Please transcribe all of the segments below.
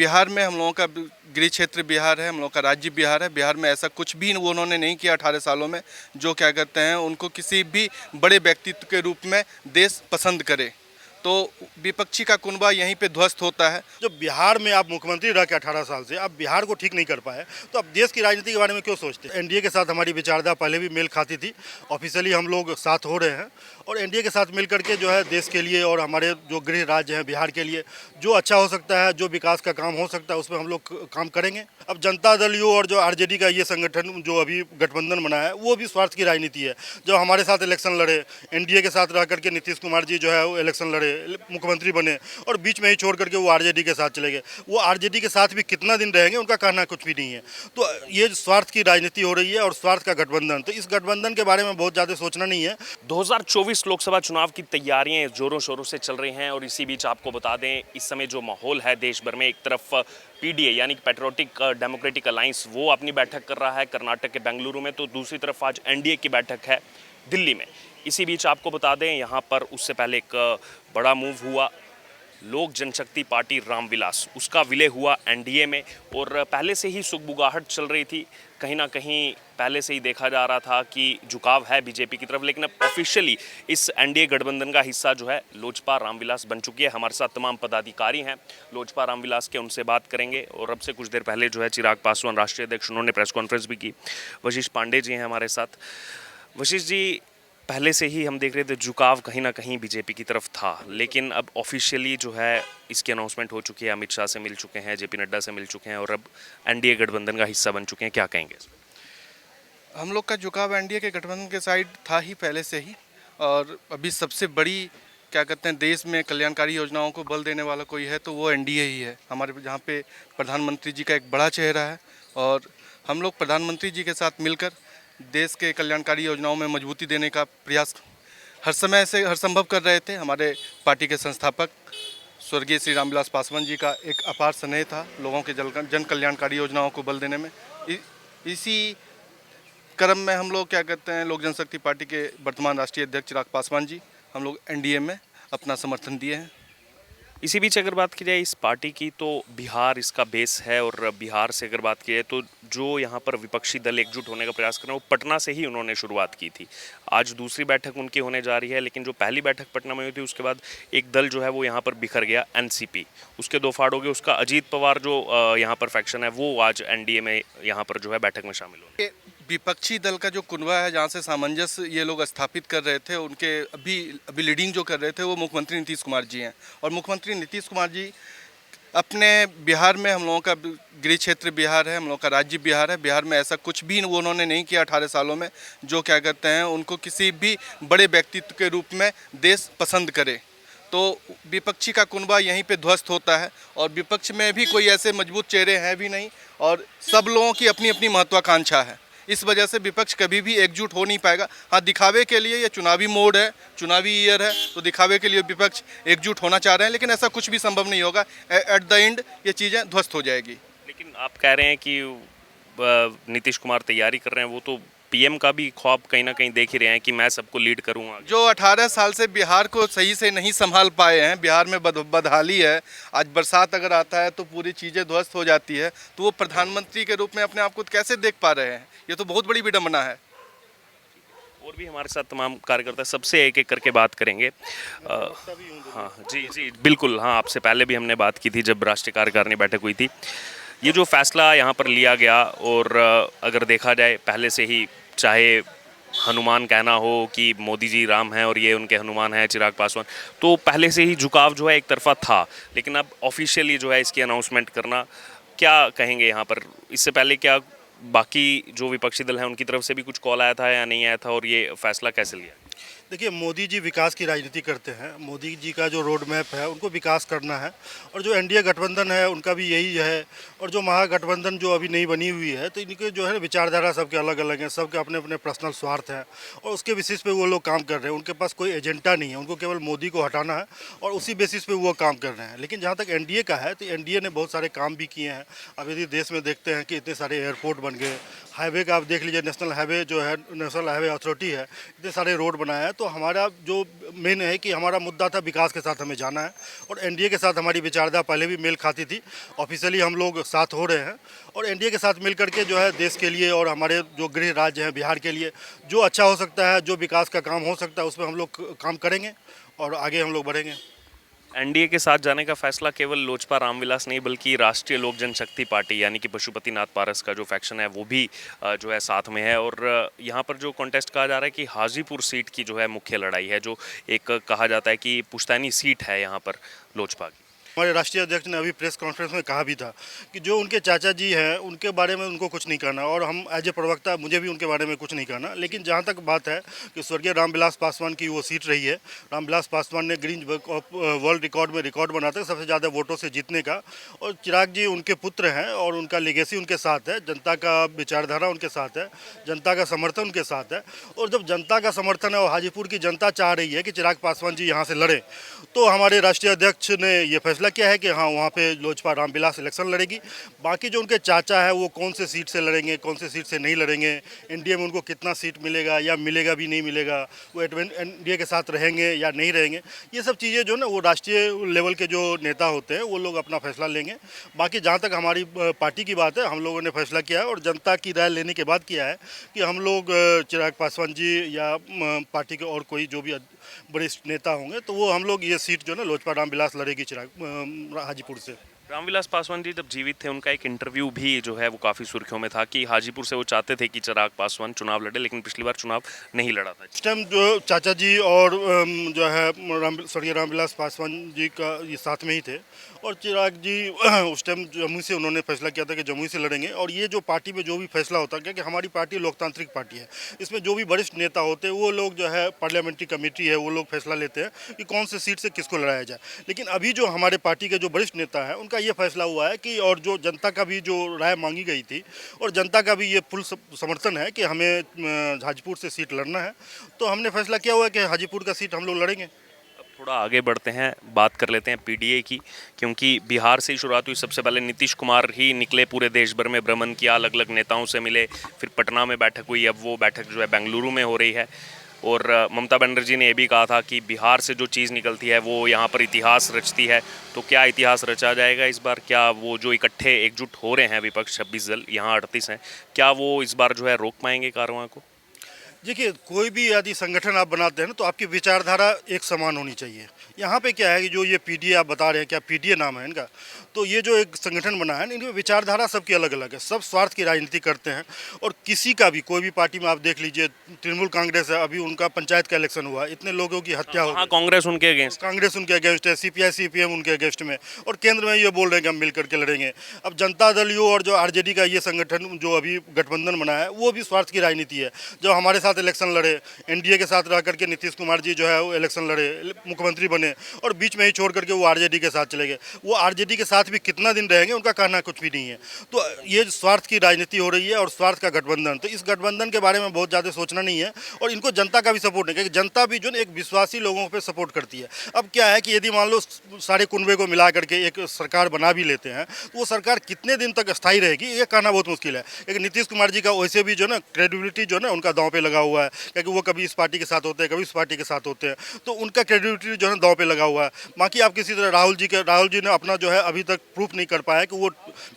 बिहार में हम लोगों का गृह क्षेत्र बिहार है, हम लोग का राज्य बिहार है। बिहार में ऐसा कुछ भी वो उन्होंने नहीं किया 18 सालों में जो क्या कहते हैं उनको किसी भी बड़े व्यक्तित्व के रूप में देश पसंद करे। तो विपक्षी का कुनबा यहीं पे ध्वस्त होता है। जो बिहार में आप मुख्यमंत्री रह के 18 साल से आप बिहार को ठीक नहीं कर पाए, तो अब देश की राजनीति के बारे में क्यों सोचते हैं? एनडीए के साथ हमारी विचारधारा पहले भी मेल खाती थी, ऑफिशियली हम लोग साथ हो रहे हैं और एनडीए के साथ मिल करके जो है देश के लिए और हमारे जो गृह राज्य हैं बिहार के लिए जो अच्छा हो सकता है, जो विकास का काम हो सकता है उसमें हम लोग काम करेंगे। अब जनता दल यू और जो आरजेडी का ये संगठन जो अभी गठबंधन बना है वो भी स्वार्थ की राजनीति है। जो हमारे साथ इलेक्शन लड़े, एनडीए के साथ रह करके नीतीश कुमार जी जो है वो इलेक्शन लड़े, मुख्यमंत्री बने और बीच में ही छोड़ करके वो आरजेडी के साथ चले गए। वो आरजेडी के साथ भी कितना दिन रहेंगे उनका कहना कुछ भी नहीं है। तो ये स्वार्थ की राजनीति हो रही है और स्वार्थ का गठबंधन, तो इस गठबंधन के बारे में बहुत ज़्यादा सोचना नहीं है। 2024 लोकसभा चुनाव की तैयारियां जोरों शोरों से चल रही हैं और इसी बीच आपको बता दें इस समय जो माहौल है देश भर में, एक तरफ पीडीए यानी कि पैट्रियोटिक डेमोक्रेटिक अलायंस वो अपनी बैठक कर रहा है कर्नाटक के बेंगलुरु में, तो दूसरी तरफ आज एनडीए की बैठक है दिल्ली में। इसी बीच आपको बता दें यहाँ पर उससे पहले एक बड़ा मूव हुआ, लोक जनशक्ति पार्टी रामविलास उसका विलय हुआ एनडीए में और पहले से ही सुगबुगाहट चल रही थी। कहीं ना कहीं पहले से ही देखा जा रहा था कि झुकाव है बीजेपी की तरफ, लेकिन अब ऑफिशियली इस एनडीए गठबंधन का हिस्सा जो है लोजपा रामविलास बन चुकी है। हमारे साथ तमाम पदाधिकारी हैं लोजपा रामविलास के, उनसे बात करेंगे। और अब से कुछ देर पहले जो है चिराग पासवान राष्ट्रीय अध्यक्ष, उन्होंने प्रेस कॉन्फ्रेंस भी की। वशिष्ठ पांडे जी हैं हमारे साथ। वशिष्ठ जी, पहले से ही हम देख रहे थे झुकाव कहीं ना कहीं बीजेपी की तरफ था, लेकिन अब ऑफिशियली जो है इसकी अनाउंसमेंट हो चुकी है, अमित शाह से मिल चुके हैं, जेपी नड्डा से मिल चुके हैं और अब एनडीए गठबंधन का हिस्सा बन चुके हैं। क्या कहेंगे? हम लोग का झुकाव एनडीए के गठबंधन के साइड था ही पहले से ही। और अभी सबसे बड़ी क्या कहते हैं देश में कल्याणकारी योजनाओं को बल देने वाला कोई है तो वो एनडीए ही है। हमारे जहाँ पे प्रधानमंत्री जी का एक बड़ा चेहरा है और हम लोग प्रधानमंत्री जी के साथ मिलकर देश के कल्याणकारी योजनाओं में मजबूती देने का प्रयास हर समय से हर संभव कर रहे थे। हमारे पार्टी के संस्थापक स्वर्गीय श्री रामविलास पासवान जी का एक अपार स्नेह था लोगों के जन कल्याणकारी योजनाओं को बल देने में। इसी क्रम में हम लोग क्या कहते हैं लोक जनशक्ति पार्टी के वर्तमान राष्ट्रीय अध्यक्ष चिराग पासवान जी, हम लोग एनडीए में अपना समर्थन दिए हैं। इसी बीच अगर बात की जाए इस पार्टी की, तो बिहार इसका बेस है और बिहार से अगर बात की जाए तो जो यहाँ पर विपक्षी दल एकजुट होने का प्रयास कर रहे हैं वो पटना से ही उन्होंने शुरुआत की थी। आज दूसरी बैठक उनकी होने जा रही है, लेकिन जो पहली बैठक पटना में हुई थी उसके बाद एक दल जो है वो यहाँ पर बिखर गया, एनसीपी। उसके दो फाड़ हो गए, उसका अजीत पवार जो यहाँ पर फैक्शन है वो आज एनडीए में यहाँ पर जो है बैठक में शामिल होंगे। विपक्षी दल का जो कुनबा है जहाँ से सामंजस्य ये लोग स्थापित कर रहे थे, उनके अभी लीडिंग जो कर रहे थे वो मुख्यमंत्री नीतीश कुमार जी हैं। और मुख्यमंत्री नीतीश कुमार जी अपने बिहार में, हम लोगों का गृह क्षेत्र बिहार है, हम लोग का राज्य बिहार है। बिहार में ऐसा कुछ भी वो उन्होंने नहीं किया 18 सालों में जो क्या कहते हैं उनको किसी भी बड़े व्यक्तित्व के रूप में देश पसंद करे। तो विपक्षी का कुनबा यहीं पे ध्वस्त होता है और विपक्ष में भी कोई ऐसे मजबूत चेहरे हैं भी नहीं और सब लोगों की अपनी अपनी महत्वाकांक्षा है। इस वजह से विपक्ष कभी भी एकजुट हो नहीं पाएगा। हाँ, दिखावे के लिए, ये चुनावी मोड है, चुनावी ईयर है, तो दिखावे के लिए विपक्ष एकजुट होना चाह रहे हैं, लेकिन ऐसा कुछ भी संभव नहीं होगा। एट द एंड ये चीज़ें ध्वस्त हो जाएगी। लेकिन आप कह रहे हैं कि नीतीश कुमार तैयारी कर रहे हैं, वो तो पीएम का भी ख्वाब कहीं ना कहीं देख ही रहे हैं कि मैं सबको लीड करूंगा। जो 18 साल से बिहार को सही से नहीं संभाल पाए हैं, बिहार में बदहाली है। आज बरसात अगर आता है तो पूरी चीज़ें ध्वस्त हो जाती है, तो वो प्रधानमंत्री के रूप में अपने आप को कैसे देख पा रहे हैं? ये तो बहुत बड़ी विडंबना है। और भी हमारे साथ तमाम कार्यकर्ता, सबसे एक एक करके बात करेंगे। हाँ जी जी बिल्कुल, हाँ आपसे पहले भी हमने बात की थी जब राष्ट्रीय कार्यकारिणी बैठक हुई थी। ये जो फैसला यहाँ पर लिया गया और अगर देखा जाए पहले से ही, चाहे हनुमान कहना हो कि मोदी जी राम हैं और ये उनके हनुमान हैं चिराग पासवान, तो पहले से ही झुकाव जो है एक तरफा था, लेकिन अब ऑफिशियली जो है इसकी अनाउंसमेंट करना, क्या कहेंगे यहाँ पर? इससे पहले क्या बाकी जो विपक्षी दल हैं उनकी तरफ से भी कुछ कॉल आया था या नहीं आया था और ये फैसला कैसे लिया? देखिए, मोदी जी विकास की राजनीति करते हैं। मोदी जी का जो रोड मैप है उनको विकास करना है और जो एनडीए गठबंधन है उनका भी यही है। और जो महागठबंधन जो अभी नई बनी हुई है तो इनके जो है विचारधारा सबके अलग अलग हैं, सबके अपने अपने पर्सनल स्वार्थ हैं और उसके बेसिस पे वो लोग काम कर रहे हैं। उनके पास कोई एजेंडा नहीं है, उनको केवल मोदी को हटाना है और उसी बेसिस पे वो काम कर रहे हैं। लेकिन जहाँ तक एनडीए का है तो एनडीए ने बहुत सारे काम भी किए हैं। अब यदि देश में देखते हैं कि इतने सारे एयरपोर्ट बन गए, हाईवे का आप देख लीजिए, नेशनल हाईवे जो है, नेशनल हाईवे अथॉरिटी है, इतने सारे रोड बनाया है, तो हमारा जो मेन है कि हमारा मुद्दा था विकास के साथ हमें जाना है, और एनडीए के साथ हमारी विचारधारा पहले भी मेल खाती थी। ऑफिशियली हम लोग साथ हो रहे हैं और एनडीए के साथ मिल करके जो है देश के लिए और हमारे जो गृह राज्य हैं बिहार के लिए जो अच्छा हो सकता है, जो विकास का काम हो सकता है, उसमें हम लोग काम करेंगे और आगे हम लोग बढ़ेंगे। एनडीए के साथ जाने का फैसला केवल लोजपा रामविलास नहीं बल्कि राष्ट्रीय लोक जनशक्ति पार्टी यानी कि पशुपतिनाथ पारस का जो फैक्शन है वो भी जो है साथ में है। और यहाँ पर जो कॉन्टेस्ट कहा जा रहा है कि हाजीपुर सीट की जो है मुख्य लड़ाई है, जो एक कहा जाता है कि पुश्तैनी सीट है यहाँ पर लोजपा की। हमारे राष्ट्रीय अध्यक्ष ने अभी प्रेस कॉन्फ्रेंस में कहा भी था कि जो उनके चाचा जी हैं उनके बारे में उनको कुछ नहीं कहना, और हम एज ए प्रवक्ता मुझे भी उनके बारे में कुछ नहीं कहना। लेकिन जहां तक बात है कि स्वर्गीय रामविलास पासवान की वो सीट रही है, रामविलास पासवान ने green book of world record में रिकॉर्ड बनाते हैं सबसे ज़्यादा वोटों से जीतने का, और चिराग जी उनके पुत्र हैं और उनका लेगेसी उनके साथ है, जनता का विचारधारा उनके साथ है, जनता का समर्थन उनके साथ है। और जब जनता का समर्थन है और हाजीपुर की जनता चाह रही है कि चिराग पासवान जी यहाँ से लड़े, तो हमारे राष्ट्रीय अध्यक्ष ने ये फैसला किया है कि हाँ वहाँ पे लोजपा रामविलास इलेक्शन लड़ेगी। बाकी जो उनके चाचा है वो कौन से सीट से लड़ेंगे, कौन से सीट से नहीं लड़ेंगे, एनडीए में उनको कितना सीट मिलेगा या मिलेगा भी नहीं मिलेगा, वो एनडीए के साथ रहेंगे या नहीं रहेंगे, ये सब चीज़ें जो ना वो राष्ट्रीय लेवल के जो नेता होते हैं वो लोग अपना फैसला लेंगे। बाकी जहाँ तक हमारी पार्टी की बात है, हम लोगों ने फैसला किया है और जनता की राय लेने के बाद किया है कि हम लोग चिराग पासवान जी या पार्टी के और कोई जो भी वरिष्ठ नेता होंगे तो वो हम लोग ये सीट जो ना लोजपा रामविलास लड़ेगी चिराग हाजीपुर से। रामविलास पासवान जी जब जीवित थे उनका एक इंटरव्यू भी जो है वो काफ़ी सुर्खियों में था कि हाजीपुर से वो चाहते थे कि चिराग पासवान चुनाव लड़े, लेकिन पिछली बार चुनाव नहीं लड़ा था। इस टाइम जो चाचा जी और जो है स्वर्गीय रामविलास पासवान जी का ये साथ में ही थे, और चिराग जी उस टाइम जमुई से उन्होंने फैसला किया था कि जमुई से लड़ेंगे। और ये जो पार्टी में जो भी फैसला होता है, क्योंकि हमारी पार्टी लोकतांत्रिक पार्टी है, इसमें जो भी वरिष्ठ नेता होते हैं वो लोग जो है पार्लियामेंट्री कमेटी है वो लोग फैसला लेते हैं कि कौन से सीट से किसको लड़ाया जाए। लेकिन अभी जो हमारे पार्टी के जो वरिष्ठ नेता हैं उनका ये फैसला हुआ है कि, और जो जनता का भी जो राय मांगी गई थी और जनता का भी ये फुल समर्थन है कि हमें हाजीपुर से सीट लड़ना है, तो हमने फैसला किया हुआ है कि हाजीपुर का सीट हम लोग लड़ेंगे। थोड़ा आगे बढ़ते हैं, बात कर लेते हैं पीडीए की, क्योंकि बिहार से ही शुरुआत हुई। सबसे पहले नीतीश कुमार ही निकले, पूरे देश भर में भ्रमण किया, अलग अलग नेताओं से मिले, फिर पटना में बैठक हुई, अब वो बैठक जो है बेंगलुरु में हो रही है। और ममता बनर्जी ने यह भी कहा था कि बिहार से जो चीज़ निकलती है वो यहाँ पर इतिहास रचती है। तो क्या इतिहास रचा जाएगा इस बार? क्या वो जो इकट्ठे एकजुट हो रहे हैं विपक्ष 26 दल, यहाँ 38 हैं, क्या वो इस बार जो है रोक पाएंगे कार्रवाई को? देखिए, कोई भी यदि संगठन आप बनाते हैं ना तो आपकी विचारधारा एक समान होनी चाहिए। यहाँ पे क्या है कि जो ये पीडीए आप बता रहे हैं, क्या पीडीए नाम है इनका, तो ये जो एक संगठन बना है इनकी विचारधारा सबकी अलग अलग है, सब स्वार्थ की राजनीति करते हैं। और किसी का भी कोई भी पार्टी में आप देख लीजिए, तृणमूल कांग्रेस है, अभी उनका पंचायत का इलेक्शन हुआ, इतने लोगों की हत्या हो गई, कांग्रेस उनके अगेंस्ट, कांग्रेस उनके अगेंस्ट है, सीपीआई सीपीएम उनके अगेंस्ट में, और केंद्र में ये बोल रहे हैं कि हम मिल करके लड़ेंगे। अब जनता दल यू और जो आरजेडी का ये संगठन जो अभी गठबंधन बना है वो भी स्वार्थ की राजनीति है। जब हमारे साथ इलेक्शन लड़े, एनडीए के साथ रह करके नीतीश कुमार जी जो है वो इलेक्शन लड़े, मुख्यमंत्री बने, और बीच में ही छोड़ करके वो आरजेडी के साथ चले गए। वो आरजेडी के साथ भी कितना दिन रहेंगे उनका कहना कुछ भी नहीं है। तो ये स्वार्थ की राजनीति हो रही है और स्वार्थ का गठबंधन, तो इस गठबंधन के बारे में बहुत ज़्यादा सोचना नहीं है। और इनको जनता का भी सपोर्ट नहीं, क्योंकि जनता भी जो एक विश्वासी लोगों पर सपोर्ट करती है। अब क्या है कि यदि मान लो सारे कुनबे को मिला करके एक सरकार बना भी लेते हैं तो वो सरकार कितने दिन तक स्थायी रहेगी ये कहना बहुत मुश्किल है। लेकिन नीतीश कुमार जी का वैसे भी जो ना क्रेडिबिलिटी जो ना उनका दांव पे लगा हुआ है, क्योंकि वो कभी इस पार्टी के साथ होते हैं, कभी इस पार्टी के साथ होते हैं, तो उनका क्रेडिबिलिटी जो है दांव पे लगा हुआ है। बाकी आप किसी तरह राहुल जी ने अपना जो है अभी तक प्रूफ नहीं कर पाया कि वो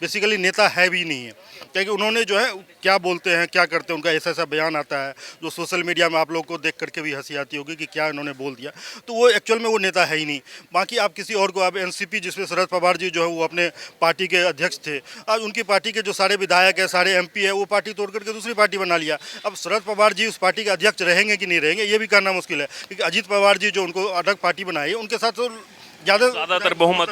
बेसिकली नेता है भी नहीं है, क्योंकि उन्होंने जो है क्या बोलते हैं क्या करते हैं, उनका ऐसा ऐसा बयान आता है जो सोशल मीडिया में आप लोग को देख करके भी हंसी आती होगी कि क्या इन्होंने बोल दिया, तो वो एक्चुअल में वो नेता है ही नहीं। बाकी आप किसी और को, आप एनसीपी जिसमें शरद पवार जी जो है वो अपने पार्टी के अध्यक्ष थे, आज उनकी पार्टी के जो सारे विधायक है, सारे एमपी है, वो पार्टी तोड़ करके दूसरी पार्टी बना लिया। अब शरद पवार जी उस पार्टी के अध्यक्ष रहेंगे कि नहीं रहेंगे ये भी कहना मुश्किल है, क्योंकि अजीत पवार जी जो उनको अलग पार्टी बनाई है उनके साथ तो ज़्यादातर बहुमत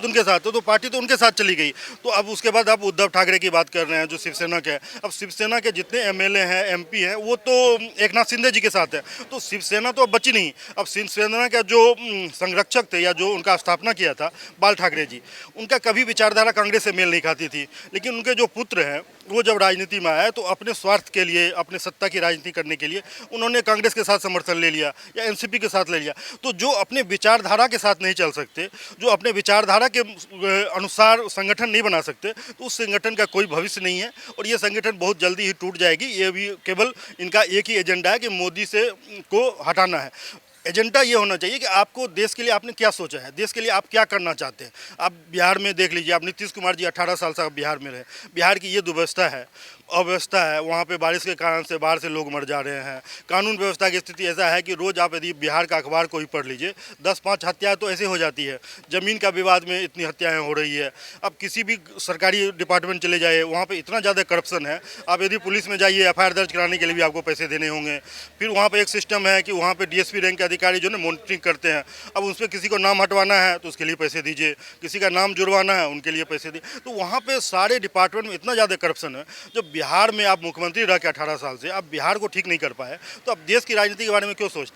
उनके साथ, तो पार्टी तो उनके साथ चली गई। तो अब उसके बाद आप उद्धव ठाकरे की बात कर रहे हैं जो शिवसेना के हैं। अब शिवसेना के जितने एमएलए हैं, एमपी हैं, वो तो एकनाथ शिंदे जी के साथ है, तो शिवसेना तो अब बची नहीं। अब शिवसेना का जो संरक्षक थे या जो उनका स्थापना किया था बाल ठाकरे जी, उनका कभी विचारधारा कांग्रेस से मेल नहीं खाती थी। लेकिन उनके जो पुत्र हैं वो जब राजनीति में आए तो अपने स्वार्थ के लिए, अपने सत्ता की राजनीति करने के लिए उन्होंने कांग्रेस के साथ समर्थन ले लिया या एनसीपी के साथ ले लिया। तो जो अपने विचारधारा के साथ नहीं चल सकते, जो अपने विचारधारा के अनुसार संगठन नहीं बना सकते, तो उस संगठन का कोई भविष्य नहीं है और ये संगठन बहुत जल्दी ही टूट जाएगी। ये भी केवल इनका एक ही एजेंडा है कि मोदी से को हटाना है। एजेंडा ये होना चाहिए कि आपको देश के लिए आपने क्या सोचा है, देश के लिए आप क्या करना चाहते हैं। आप बिहार में देख लीजिए, आप नीतीश कुमार जी 18 साल से आप बिहार में रहे, बिहार की ये दुर्व्यवस्था है, अव्यवस्था है, वहाँ पे बारिश के कारण से बाहर से लोग मर जा रहे हैं। कानून व्यवस्था की स्थिति ऐसा है कि रोज़ आप यदि बिहार का अखबार कोई पढ़ लीजिए, 10-5 हत्याएं तो ऐसे हो जाती है। ज़मीन का विवाद में इतनी हत्याएं हो रही है। अब किसी भी सरकारी डिपार्टमेंट चले जाइए, वहाँ पे इतना ज़्यादा करप्शन है। आप यदि पुलिस में जाइए, एफआईआर दर्ज कराने के लिए भी आपको पैसे देने होंगे। फिर वहाँ पर एक सिस्टम है कि वहाँ पर डीएसपी रैंक के अधिकारी जो है मॉनिटरिंग करते हैं। अब उस पर किसी को नाम हटवाना है तो उसके लिए पैसे दीजिए, किसी का नाम जुड़वाना है उनके लिए पैसे दीजिए। तो वहाँ पर सारे डिपार्टमेंट में इतना ज़्यादा करप्शन है। जब बिहार में आप मुख्यमंत्री रह के 18 साल से आप बिहार को ठीक नहीं कर पाए, तो आप देश की राजनीति के बारे में क्यों सोचते हैं?